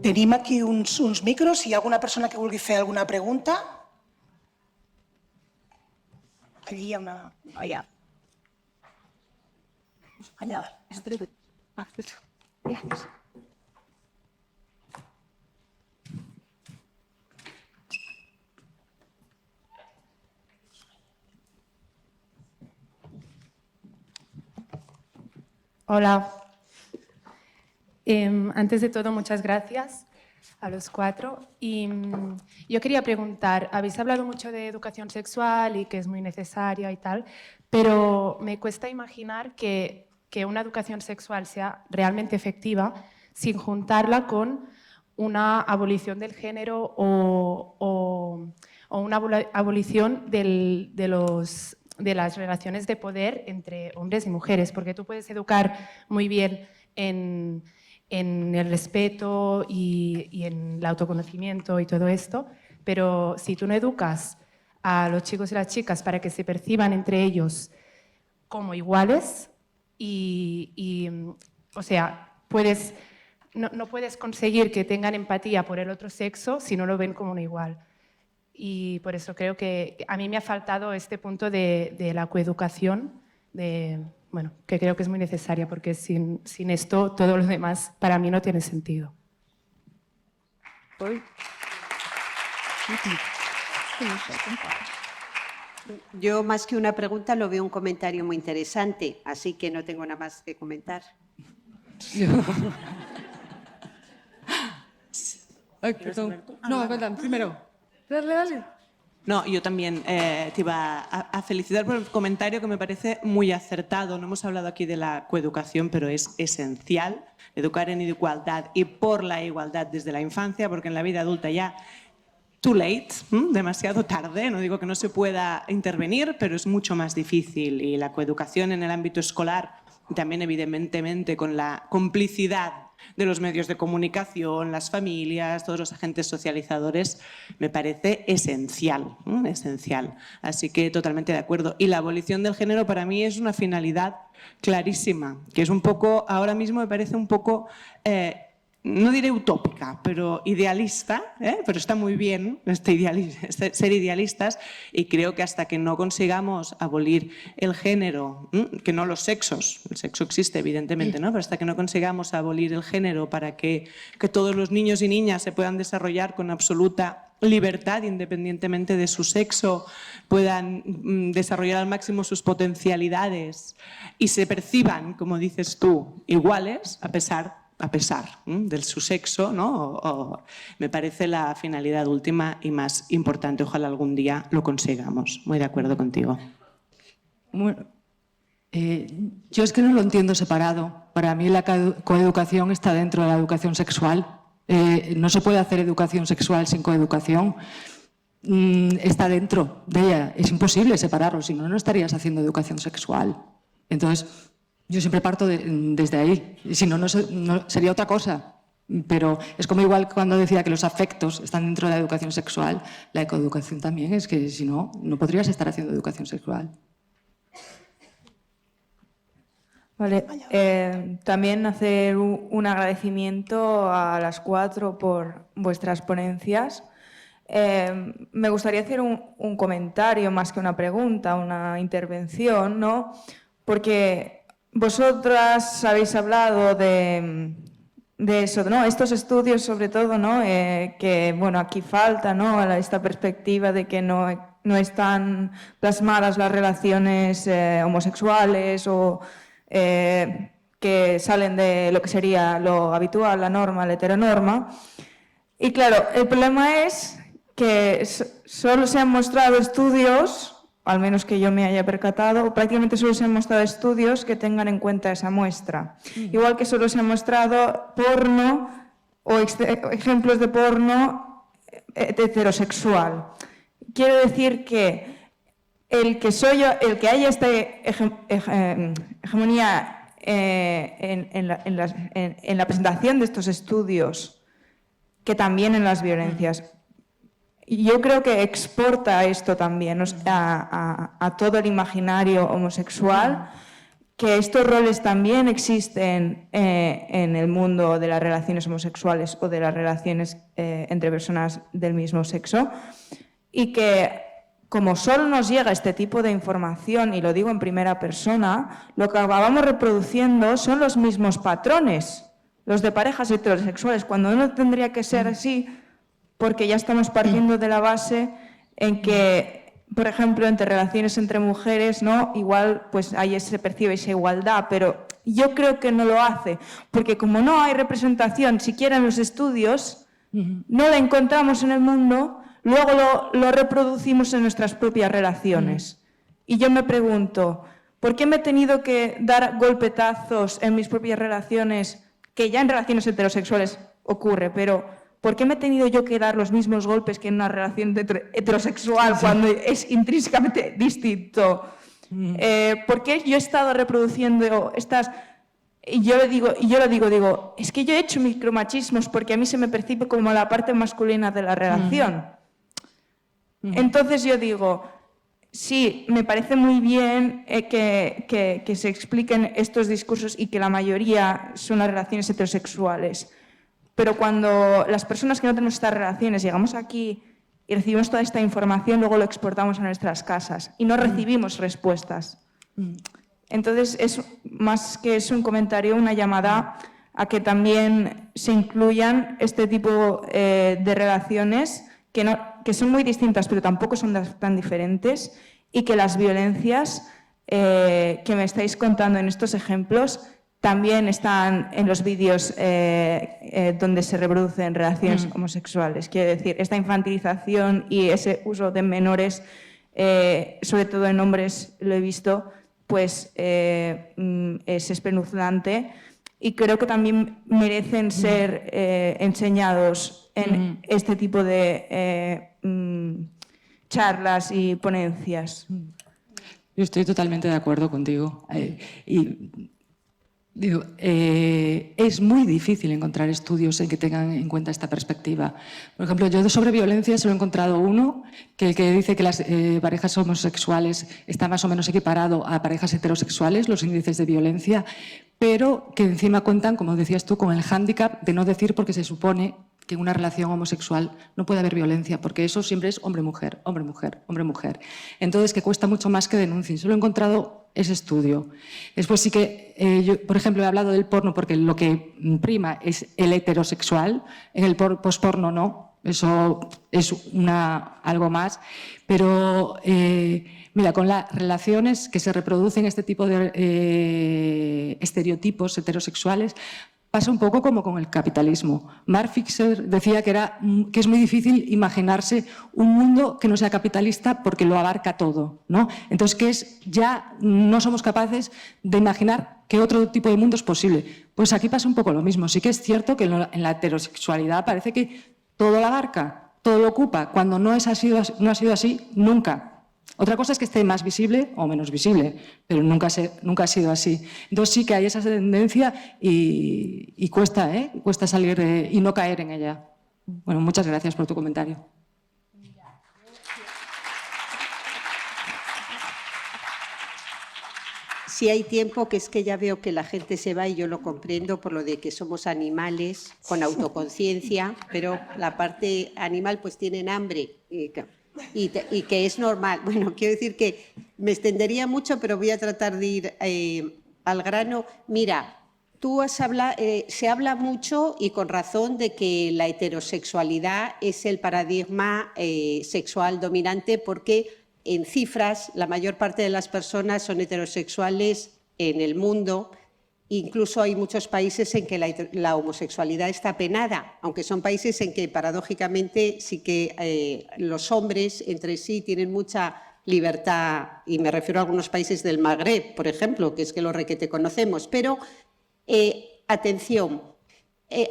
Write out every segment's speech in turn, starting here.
Tenim aquí uns micros, si hi ha alguna persona que vulgui fer alguna pregunta. Allí hi ha una... Allà. Allà. Hola. Antes de todo, muchas gracias a los cuatro. Y yo quería preguntar, habéis hablado mucho de educación sexual y que es muy necesaria y tal, pero me cuesta imaginar que una educación sexual sea realmente efectiva sin juntarla con una abolición del género o una abolición de las relaciones de poder entre hombres y mujeres, porque tú puedes educar muy bien en el respeto y en el autoconocimiento y todo esto, pero si tú no educas a los chicos y las chicas para que se perciban entre ellos como iguales o sea, no puedes conseguir que tengan empatía por el otro sexo si no lo ven como un igual. Y por eso creo que a mí me ha faltado este punto de la coeducación, bueno, que creo que es muy necesaria, porque sin esto todo lo demás para mí no tiene sentido. Yo, más que una pregunta, lo veo un comentario muy interesante, así que no tengo nada más que comentar. Ay, perdón. No, perdón, primero. Dale. No, yo también te iba a felicitar por el comentario que me parece muy acertado. No hemos hablado aquí de la coeducación, pero es esencial educar en igualdad y por la igualdad desde la infancia, porque en la vida adulta ya too late, demasiado tarde. No digo que no se pueda intervenir, pero es mucho más difícil. Y la coeducación en el ámbito escolar, también evidentemente con la complicidad de los medios de comunicación, las familias, todos los agentes socializadores, me parece esencial, esencial. Así que totalmente de acuerdo. Y la abolición del género para mí es una finalidad clarísima, que es un poco, ahora mismo me parece un poco, no diré utópica, pero idealista, pero está muy bien ser idealistas, y creo que hasta que no consigamos abolir el género, que no los sexos, el sexo existe evidentemente, ¿no? Pero hasta que no consigamos abolir el género para que todos los niños y niñas se puedan desarrollar con absoluta libertad, independientemente de su sexo, puedan desarrollar al máximo sus potencialidades y se perciban, como dices tú, iguales a pesar de su sexo, ¿no? Me parece la finalidad última y más importante. Ojalá algún día lo consigamos. Muy de acuerdo contigo. Bueno, yo es que no lo entiendo separado. Para mí la coeducación está dentro de la educación sexual. No se puede hacer educación sexual sin coeducación. Está dentro de ella. Es imposible separarlo, si no, no estarías haciendo educación sexual. Entonces, yo siempre parto desde ahí. Si no, no sería otra cosa. Pero es como igual cuando decía que los afectos están dentro de la educación sexual, la coeducación también. Es que si no, no podrías estar haciendo educación sexual. Vale, también hacer un agradecimiento a las cuatro por vuestras ponencias. Me gustaría hacer un comentario más que una pregunta, una intervención, ¿no? Porque vosotras habéis hablado de eso, ¿no? Estos estudios, sobre todo, ¿no? Que, bueno, aquí falta, ¿no? Esta perspectiva de que no están plasmadas las relaciones homosexuales o que salen de lo que sería lo habitual, la norma, la heteronorma. Y claro, el problema es que solo se han mostrado estudios, al menos que yo me haya percatado, prácticamente solo se han mostrado estudios que tengan en cuenta esa muestra. Igual que solo se ha mostrado porno o ejemplos de porno heterosexual. Quiero decir que el que haya esta hegemonía en la presentación de estos estudios, que también en las violencias, yo creo que exporta esto también a todo el imaginario homosexual, que estos roles también existen en el mundo de las relaciones homosexuales o de las relaciones entre personas del mismo sexo, y que como solo nos llega este tipo de información, y lo digo en primera persona, lo que acabamos reproduciendo son los mismos patrones, los de parejas heterosexuales, cuando no tendría que ser así, porque ya estamos partiendo de la base en que, por ejemplo, entre relaciones entre mujeres, ¿no? Igual pues ahí se percibe esa igualdad, pero yo creo que no lo hace, porque como no hay representación siquiera en los estudios, no la encontramos en el mundo, luego lo reproducimos en nuestras propias relaciones. Y yo me pregunto, ¿por qué me he tenido que dar golpetazos en mis propias relaciones, que ya en relaciones heterosexuales ocurre, pero ¿por qué me he tenido yo que dar los mismos golpes que en una relación heterosexual cuando es intrínsecamente distinto? ¿Por qué yo he estado reproduciendo estas...? Y yo lo digo, es que yo he hecho micromachismos porque a mí se me percibe como la parte masculina de la relación. Entonces yo digo, sí, me parece muy bien que se expliquen estos discursos y que la mayoría son las relaciones heterosexuales, pero cuando las personas que no tenemos estas relaciones llegamos aquí y recibimos toda esta información, luego lo exportamos a nuestras casas y no recibimos respuestas. Entonces, es más que es un comentario, una llamada a que también se incluyan este tipo de relaciones que son muy distintas, pero tampoco son tan diferentes, y que las violencias que me estáis contando en estos ejemplos también están en los vídeos donde se reproducen relaciones homosexuales. Quiero decir, esta infantilización y ese uso de menores, sobre todo en hombres, lo he visto, pues es espeluznante, y creo que también merecen ser enseñados en este tipo de charlas y ponencias. Yo estoy totalmente de acuerdo contigo. Es muy difícil encontrar estudios en que tengan en cuenta esta perspectiva. Por ejemplo, yo sobre violencia solo he encontrado uno que dice que las parejas homosexuales están más o menos equiparado a parejas heterosexuales, los índices de violencia, pero que encima cuentan, como decías tú, con el hándicap de no decir, porque se supone que en una relación homosexual no puede haber violencia, porque eso siempre es hombre-mujer, hombre-mujer, hombre-mujer. Entonces, que cuesta mucho más que denuncien. Solo he encontrado ese estudio. Después sí que, yo, por ejemplo, he hablado del porno porque lo que prima es el heterosexual, en el posporno no, eso es algo más. Pero, mira, con las relaciones que se reproducen este tipo de estereotipos heterosexuales, pasa un poco como con el capitalismo. Mark Fisher decía que es muy difícil imaginarse un mundo que no sea capitalista porque lo abarca todo, ¿no? Entonces, ya no somos capaces de imaginar qué otro tipo de mundo es posible. Pues aquí pasa un poco lo mismo. Sí que es cierto que en la heterosexualidad parece que todo lo abarca, todo lo ocupa, cuando no ha sido así nunca. Otra cosa es que esté más visible o menos visible, pero nunca ha sido así. Entonces sí que hay esa tendencia y cuesta salir y no caer en ella. Bueno, muchas gracias por tu comentario. Si hay tiempo, que es que ya veo que la gente se va y yo lo comprendo por lo de que somos animales con autoconciencia, pero la parte animal pues tienen hambre y que es normal. Bueno, quiero decir que me extendería mucho, pero voy a tratar de ir al grano. Mira, se habla mucho y con razón de que la heterosexualidad es el paradigma sexual dominante, porque en cifras la mayor parte de las personas son heterosexuales en el mundo. Incluso hay muchos países en que la homosexualidad está penada, aunque son países en que paradójicamente sí que los hombres entre sí tienen mucha libertad, y me refiero a algunos países del Magreb, por ejemplo, que es que lo requete conocemos. Pero atención,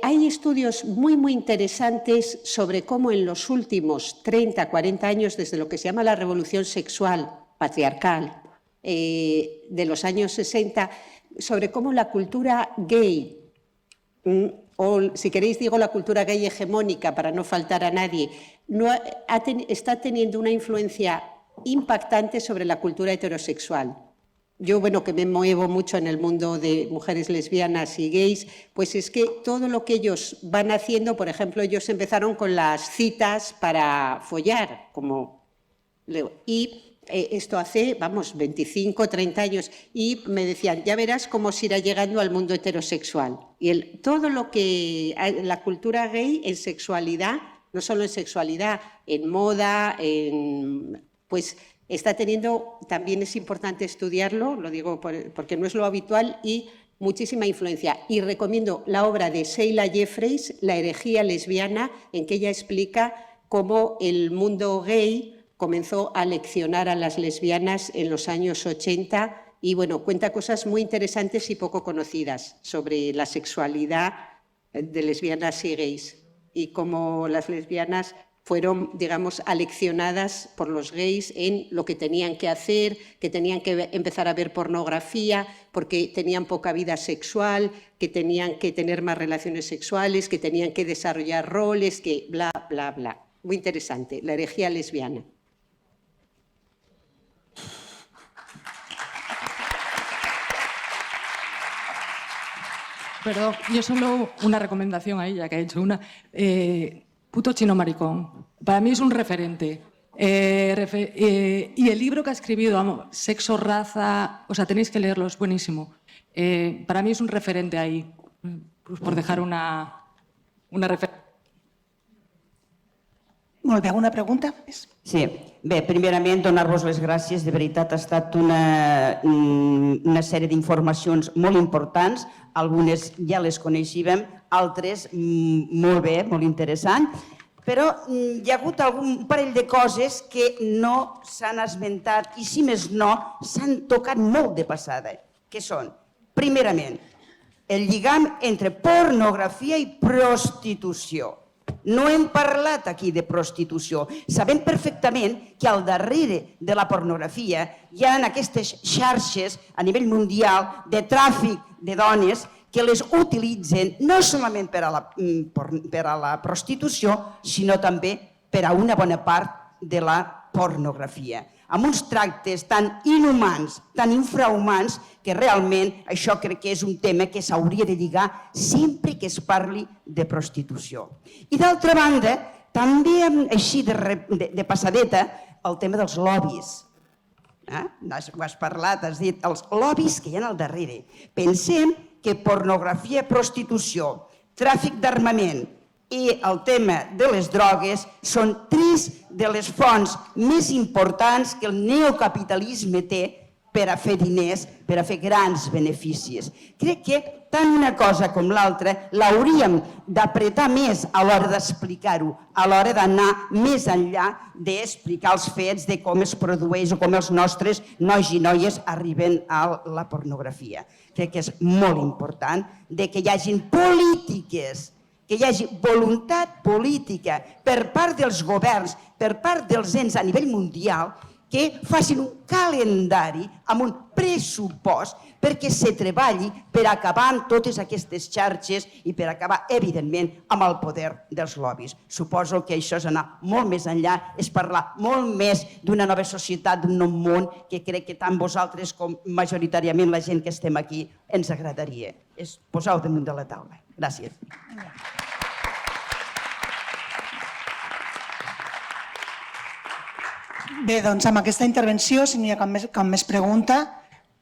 hay estudios muy, muy interesantes sobre cómo en los últimos 30, 40 años, desde lo que se llama la revolución sexual patriarcal de los años 60, sobre cómo la cultura gay, o si queréis digo la cultura gay hegemónica para no faltar a nadie, está teniendo una influencia impactante sobre la cultura heterosexual. yo, bueno, que me muevo mucho en el mundo de mujeres lesbianas y gays, pues es que todo lo que ellos van haciendo, por ejemplo, ellos empezaron con las citas para follar, y esto hace, 25, 30 años, y me decían, ya verás cómo se irá llegando al mundo heterosexual. Y todo lo que la cultura gay en sexualidad, no solo en sexualidad, en moda, pues está teniendo, también es importante estudiarlo, lo digo porque no es lo habitual, y muchísima influencia. Y recomiendo la obra de Sheila Jeffreys, La herejía lesbiana, en que ella explica cómo el mundo gay comenzó a leccionar a las lesbianas en los años 80 y, bueno, cuenta cosas muy interesantes y poco conocidas sobre la sexualidad de lesbianas y gays y cómo las lesbianas fueron, digamos, aleccionadas por los gays en lo que tenían que hacer, que tenían que empezar a ver pornografía porque tenían poca vida sexual, que tenían que tener más relaciones sexuales, que tenían que desarrollar roles, que bla, bla, bla. Muy interesante, La herejía lesbiana. Pero yo solo una recomendación ahí, ya que ha hecho una. Puto chino maricón. Para mí es un referente. Y el libro que ha escrito, vamos, Sexo, Raza, o sea, tenéis que leerlo, es buenísimo. Para mí es un referente ahí, pues por dejar una referencia. Molt bé, alguna pregunta? Sí, bé, primerament donar-vos les gràcies, de veritat ha estat una sèrie d'informacions molt importants, algunes ja les coneixíem, altres molt bé, molt interessant, però hi ha hagut un parell de coses que no s'han esmentat i, si més no, s'han tocat molt de passada, que són, primerament, el lligam entre pornografia i prostitució. No hem parlat aquí de prostitució. Sabem perfectament que al darrere de la pornografia hi ha aquestes xarxes a nivell mundial de tràfic de dones que les utilitzen no solament per a la prostitució, sinó també per a una bona part de la pornografia, amb uns tractes tan inhumans, tan infrahumans, que realment això crec que és un tema que s'hauria de lligar sempre que es parli de prostitució. I d'altra banda, també així de passadeta, el tema dels lobbies. Ho has parlat, has dit, els lobbies que hi ha al darrere. Pensem que pornografia, prostitució, tràfic d'armament i el tema de les drogues són tres de les fonts més importants que el neocapitalisme té per a fer diners, per a fer grans beneficis. Crec que tant una cosa com l'altra l'hauríem d'apretar més a l'hora d'explicar-ho, a l'hora d'anar més enllà d'explicar els fets de com es produeix o com els nostres nois i noies arriben a la pornografia. Crec que és molt important que hi hagi polítiques, que hi hagi voluntat política per part dels governs, per part dels ens a nivell mundial, que facin un calendari amb un pressupost perquè se treballi per acabar amb totes aquestes xarxes i per acabar, evidentment, amb el poder dels lobbies. Suposo que això és anar molt més enllà, és parlar molt més d'una nova societat, d'un nou món, que crec que tant vosaltres com majoritàriament la gent que estem aquí ens agradaria. És posar-ho damunt de la taula. Gràcies. Bé, doncs amb aquesta intervenció, si no hi ha cap més pregunta,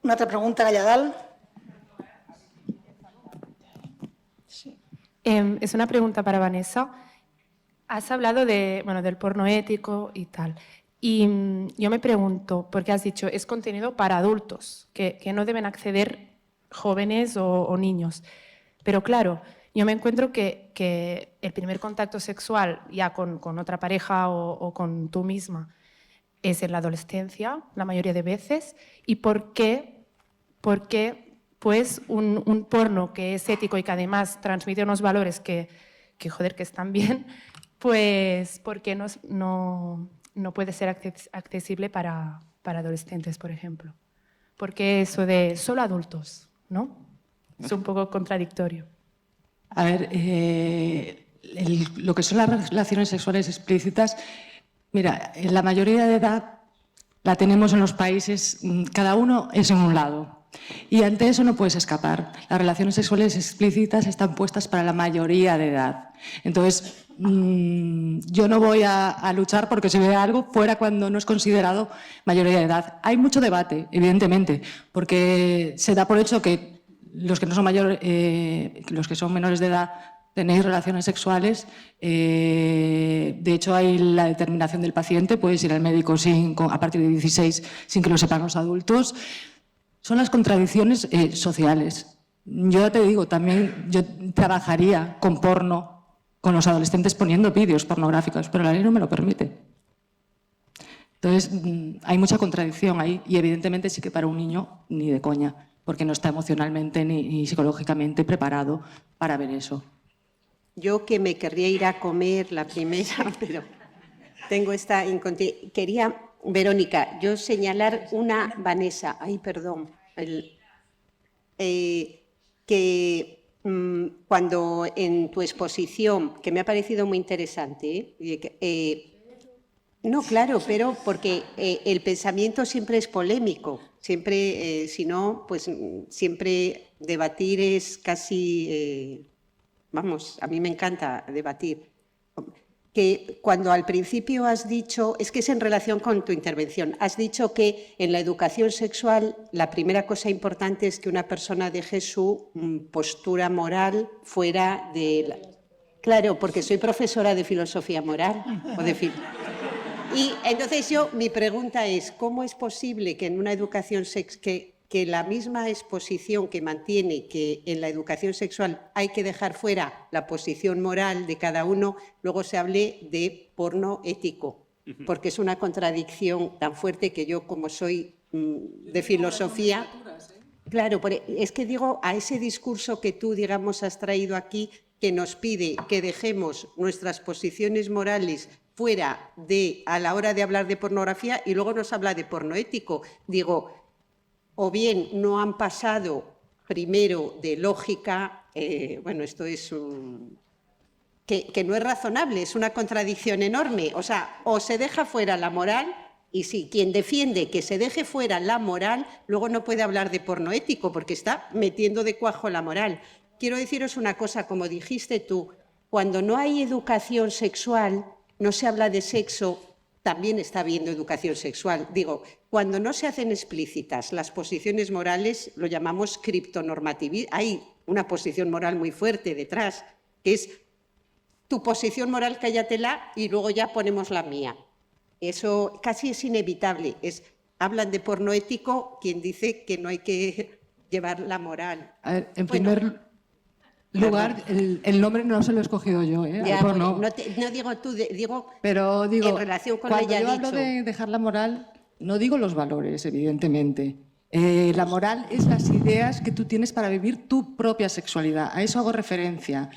una altra pregunta allà dalt. Es una pregunta para Vanessa. Has hablado del porno ético y tal. Y yo me pregunto, porque has dicho, es contenido para adultos, que no deben acceder jóvenes o niños. Pero claro, yo me encuentro que el primer contacto sexual ya con otra pareja o con tú misma es en la adolescencia, la mayoría de veces. ¿Y por qué pues, un porno que es ético y que además transmite unos valores que están bien, pues ¿por qué no puede ser accesible para adolescentes, por ejemplo? Porque eso de solo adultos, ¿no? Es un poco contradictorio. A ver, lo que son las relaciones sexuales explícitas, mira, en la mayoría de edad la tenemos en los países, cada uno es en un lado. Y ante eso no puedes escapar. Las relaciones sexuales explícitas están puestas para la mayoría de edad. Entonces, yo no voy a luchar porque se vea algo fuera cuando no es considerado mayoría de edad. Hay mucho debate, evidentemente, porque se da por hecho que los que no son mayores, los que son menores de edad, tenéis relaciones sexuales. De hecho, hay la determinación del paciente, puedes ir al médico a partir de 16 sin que lo sepan los adultos. Son las contradicciones sociales. Yo ya te digo, también yo trabajaría con porno, con los adolescentes poniendo vídeos pornográficos, pero la ley no me lo permite. Entonces, hay mucha contradicción ahí y evidentemente sí que para un niño ni de coña, porque no está emocionalmente ni psicológicamente preparado para ver eso. Yo que me querría ir a comer la primera, pero tengo esta incontinencia. Quería, Verónica, yo señalar una, Vanessa, ay, perdón, que cuando en tu exposición, que me ha parecido muy interesante, no, claro, pero porque el pensamiento siempre es polémico, siempre, si no, pues siempre debatir es casi... Vamos, a mí me encanta debatir. Que cuando al principio has dicho, es que es en relación con tu intervención, has dicho que en la educación sexual la primera cosa importante es que una persona deje su postura moral fuera de... Claro, porque soy profesora de filosofía moral. Y entonces mi pregunta es, ¿cómo es posible que en una educación que la misma exposición que mantiene que en la educación sexual hay que dejar fuera la posición moral de cada uno, luego se hable de porno ético? Porque es una contradicción tan fuerte que yo, como soy de filosofía... Claro, es que digo, a ese discurso que tú, digamos, has traído aquí, que nos pide que dejemos nuestras posiciones morales fuera a la hora de hablar de pornografía y luego nos habla de porno ético. Digo... o bien no han pasado primero de lógica, bueno, esto es que no es razonable, es una contradicción enorme. O sea, o se deja fuera la moral, y sí, quien defiende que se deje fuera la moral, luego no puede hablar de porno ético, porque está metiendo de cuajo la moral. Quiero deciros una cosa, como dijiste tú, cuando no hay educación sexual, no se habla de sexo, también está habiendo educación sexual. Digo, cuando no se hacen explícitas las posiciones morales, lo llamamos criptonormativismo. Hay una posición moral muy fuerte detrás, que es tu posición moral, cállatela, y luego ya ponemos la mía. Eso casi es inevitable. Hablan de porno ético quien dice que no hay que llevar la moral. A ver, en primer lugar, el nombre no se lo he escogido yo, Ya, bueno, no digo tú, digo en relación con cuando ella yo hablo de dejar la moral, no digo los valores, evidentemente. La moral es las ideas que tú tienes para vivir tu propia sexualidad. A eso hago referencia.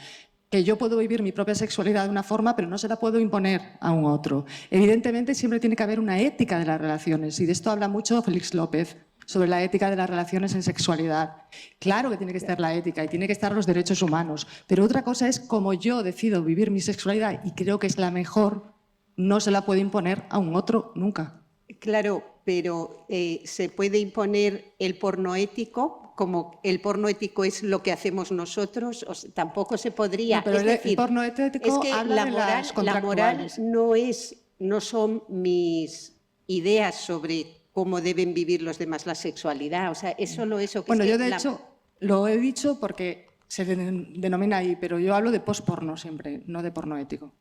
Que yo puedo vivir mi propia sexualidad de una forma, pero no se la puedo imponer a un otro. Evidentemente, siempre tiene que haber una ética de las relaciones, y de esto habla mucho Félix López, sobre la ética de las relaciones en sexualidad. Claro que tiene que estar la ética y tiene que estar los derechos humanos, pero otra cosa es cómo yo decido vivir mi sexualidad, y creo que es la mejor, no se la puede imponer a un otro nunca. Claro, pero ¿se puede imponer el porno ético? Como el porno ético es lo que hacemos nosotros, tampoco se podría. No, pero es decir, el porno ético es que habla de las contractuales. la moral no son mis ideas sobre cómo deben vivir los demás la sexualidad. O sea, es solo eso. Bueno, yo de hecho lo he dicho porque se denomina ahí, pero yo hablo de post-porno siempre, no de porno ético.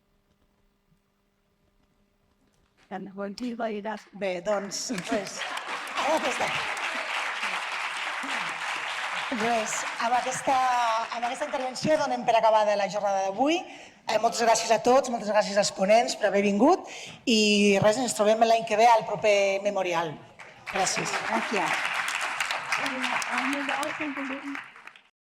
Bé, doncs, amb aquesta intervenció donem per acabada la jornada d'avui. Moltes gràcies a tots, moltes gràcies als ponents per haver vingut i res, ens trobem l'any que ve al proper memorial. Gràcies. Gràcies.